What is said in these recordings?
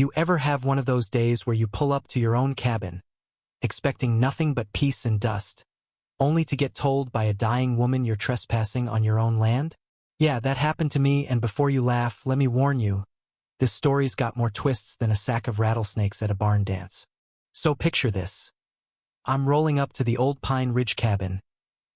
You ever have one of those days where you pull up to your own cabin, expecting nothing but peace and dust, only to get told by a dying woman you're trespassing on your own land? Yeah, that happened to me, and before you laugh, let me warn you, this story's got more twists than a sack of rattlesnakes at a barn dance. So picture this. I'm rolling up to the old Pine Ridge cabin,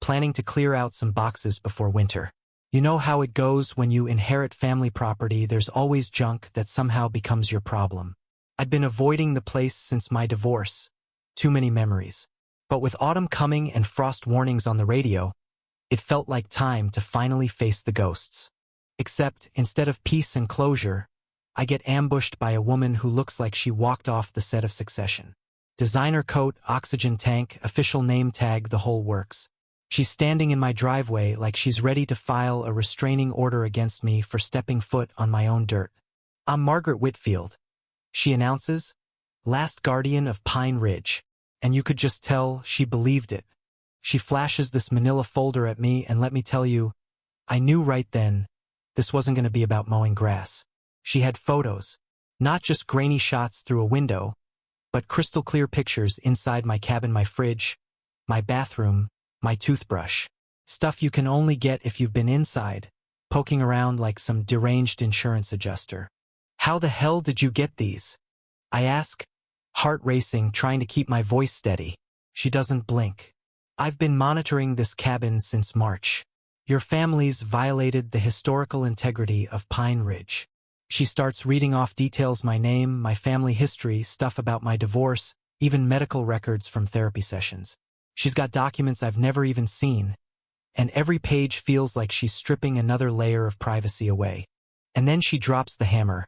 planning to clear out some boxes before winter. You know how it goes when you inherit family property, there's always junk that somehow becomes your problem. I'd been avoiding the place since my divorce. Too many memories. But with autumn coming and frost warnings on the radio, it felt like time to finally face the ghosts. Except, instead of peace and closure, I get ambushed by a woman who looks like she walked off the set of Succession. Designer coat, oxygen tank, official name tag, the whole works. She's standing in my driveway like she's ready to file a restraining order against me for stepping foot on my own dirt. I'm Margaret Whitfield, she announces, last guardian of Pine Ridge. And you could just tell she believed it. She flashes this manila folder at me, and let me tell you, I knew right then this wasn't going to be about mowing grass. She had photos, not just grainy shots through a window, but crystal clear pictures inside my cabin, my fridge, my bathroom, my toothbrush. Stuff you can only get if you've been inside, poking around like some deranged insurance adjuster. How the hell did you get these? I ask, heart racing, trying to keep my voice steady. She doesn't blink. I've been monitoring this cabin since March. Your family's violated the historical integrity of Pine Ridge. She starts reading off details, my name, my family history, stuff about my divorce, even medical records from therapy sessions. She's got documents I've never even seen, and every page feels like she's stripping another layer of privacy away. And then she drops the hammer.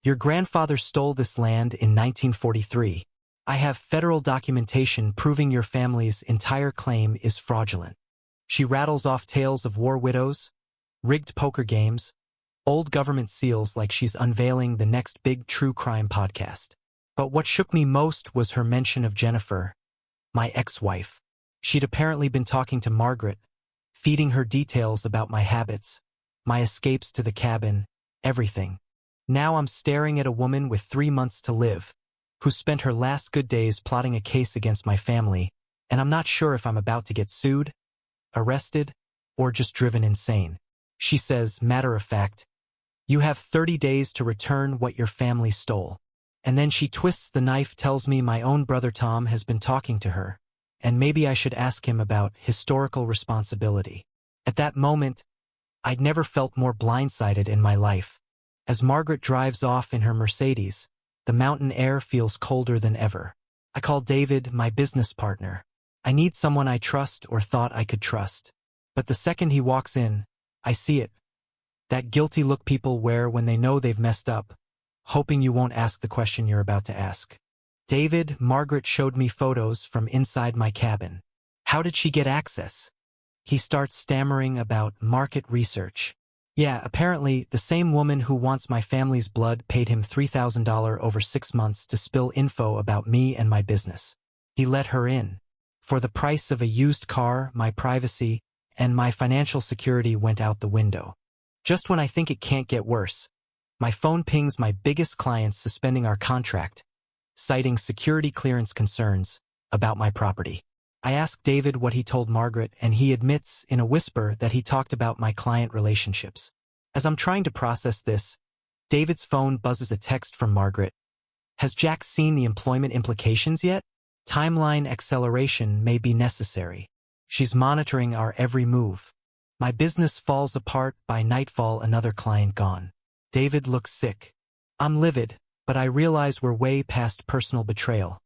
Your grandfather stole this land in 1943. I have federal documentation proving your family's entire claim is fraudulent. She rattles off tales of war widows, rigged poker games, old government seals like she's unveiling the next big true crime podcast. But what shook me most was her mention of Jennifer, my ex-wife. She'd apparently been talking to Margaret, feeding her details about my habits, my escapes to the cabin, everything. Now I'm staring at a woman with 3 months to live, who spent her last good days plotting a case against my family, and I'm not sure if I'm about to get sued, arrested, or just driven insane. She says, matter of fact, you have 30 days to return what your family stole. And then she twists the knife, tells me my own brother Tom has been talking to her, and maybe I should ask him about historical responsibility. At that moment, I'd never felt more blindsided in my life. As Margaret drives off in her Mercedes, the mountain air feels colder than ever. I call David, my business partner. I need someone I trust or thought I could trust. But the second he walks in, I see it. That guilty look people wear when they know they've messed up, hoping you won't ask the question you're about to ask. David, Margaret showed me photos from inside my cabin. How did she get access? He starts stammering about market research. Yeah, apparently, the same woman who wants my family's blood paid him $3,000 over 6 months to spill info about me and my business. He let her in. For the price of a used car, my privacy, and my financial security went out the window. Just when I think it can't get worse, my phone pings my biggest clients suspending our contract, citing security clearance concerns about my property. I asked David what he told Margaret, and he admits in a whisper that he talked about my client relationships. As I'm trying to process this, David's phone buzzes a text from Margaret. Has Jack seen the employment implications yet? Timeline acceleration may be necessary. She's monitoring our every move. My business falls apart by nightfall, another client gone. David looks sick. I'm livid, but I realize we're way past personal betrayal.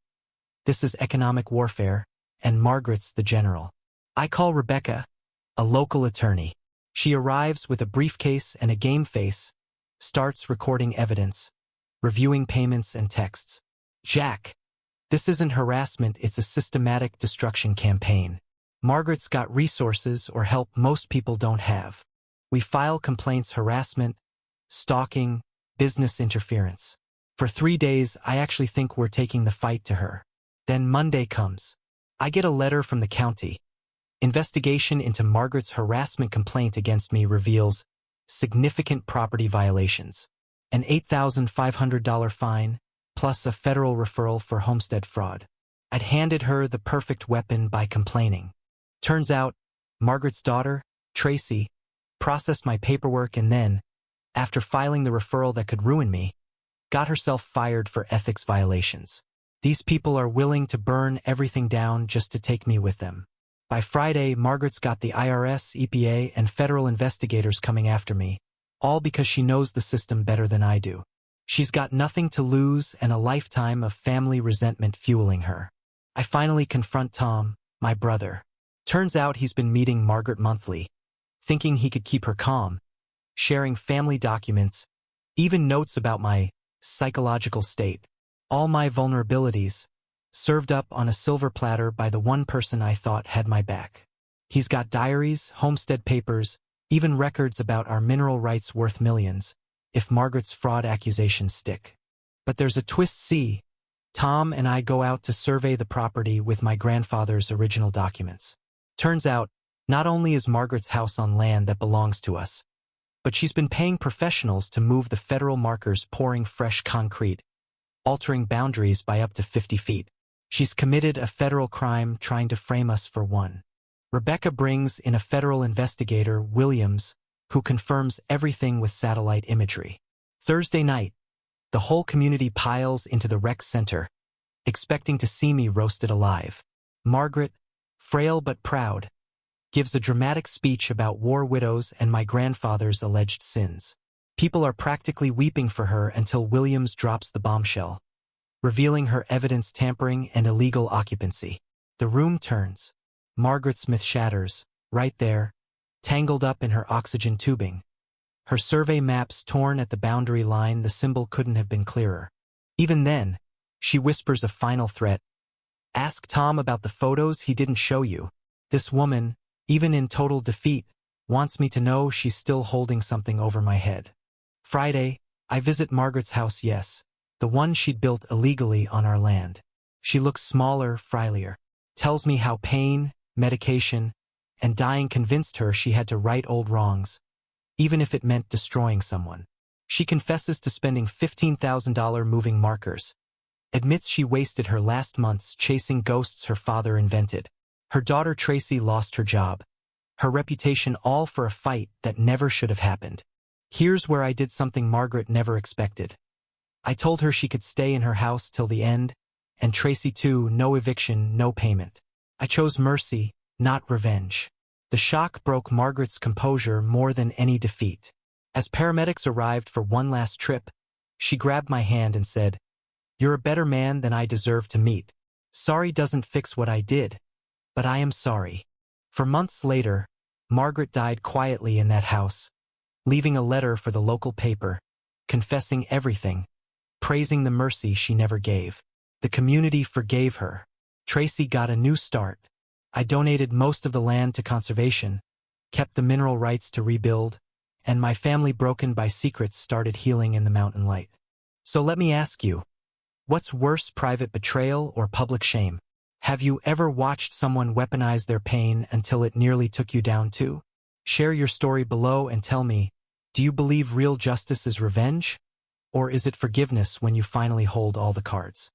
This is economic warfare, and Margaret's the general. I call Rebecca, a local attorney. She arrives with a briefcase and a game face, starts recording evidence, reviewing payments and texts. Jack, this isn't harassment, it's a systematic destruction campaign. Margaret's got resources or help most people don't have. We file complaints, harassment, stalking, business interference. For 3 days, I actually think we're taking the fight to her. Then Monday comes. I get a letter from the county. Investigation into Margaret's harassment complaint against me reveals significant property violations. an $8,500 fine, plus a federal referral for homestead fraud. I'd handed her the perfect weapon by complaining. Turns out, Margaret's daughter, Tracy, processed my paperwork and then, after filing the referral that could ruin me, got herself fired for ethics violations. These people are willing to burn everything down just to take me with them. By Friday, Margaret's got the IRS, EPA, and federal investigators coming after me, all because she knows the system better than I do. She's got nothing to lose and a lifetime of family resentment fueling her. I finally confront Tom, my brother. Turns out he's been meeting Margaret monthly, thinking he could keep her calm, sharing family documents, even notes about my psychological state. All my vulnerabilities, served up on a silver platter by the one person I thought had my back. He's got diaries, homestead papers, even records about our mineral rights worth millions, if Margaret's fraud accusations stick. But there's a twist. See, Tom and I go out to survey the property with my grandfather's original documents. Turns out, not only is Margaret's house on land that belongs to us, but she's been paying professionals to move the federal markers, pouring fresh concrete, altering boundaries by up to 50 feet. She's committed a federal crime trying to frame us for one. Rebecca brings in a federal investigator, Williams, who confirms everything with satellite imagery. Thursday night, the whole community piles into the rec center, expecting to see me roasted alive. Margaret, frail but proud, gives a dramatic speech about war widows and my grandfather's alleged sins. People are practically weeping for her until Williams drops the bombshell, revealing her evidence tampering and illegal occupancy. The room turns. Margaret's myth shatters, right there, tangled up in her oxygen tubing. Her survey maps torn at the boundary line, the symbol couldn't have been clearer. Even then, she whispers a final threat. Ask Tom about the photos he didn't show you. This woman, even in total defeat, wants me to know she's still holding something over my head. Friday, I visit Margaret's house, yes, the one she'd built illegally on our land. She looks smaller, frilier. Tells me how pain, medication, and dying convinced her she had to right old wrongs, even if it meant destroying someone. She confesses to spending $15,000 moving markers, admits she wasted her last months chasing ghosts her father invented. Her daughter Tracy lost her job, her reputation, all for a fight that never should have happened. Here's where I did something Margaret never expected. I told her she could stay in her house till the end, and Tracy too, no eviction, no payment. I chose mercy, not revenge. The shock broke Margaret's composure more than any defeat. As paramedics arrived for one last trip, she grabbed my hand and said, "You're a better man than I deserve to meet. Sorry doesn't fix what I did, but I am sorry." For months later, Margaret died quietly in that house, leaving a letter for the local paper, confessing everything, praising the mercy she never gave. The community forgave her. Tracy got a new start. I donated most of the land to conservation, kept the mineral rights to rebuild, and my family, broken by secrets, started healing in the mountain light. So let me ask you, what's worse, private betrayal or public shame? Have you ever watched someone weaponize their pain until it nearly took you down too? Share your story below and tell me, do you believe real justice is revenge? Or is it forgiveness when you finally hold all the cards?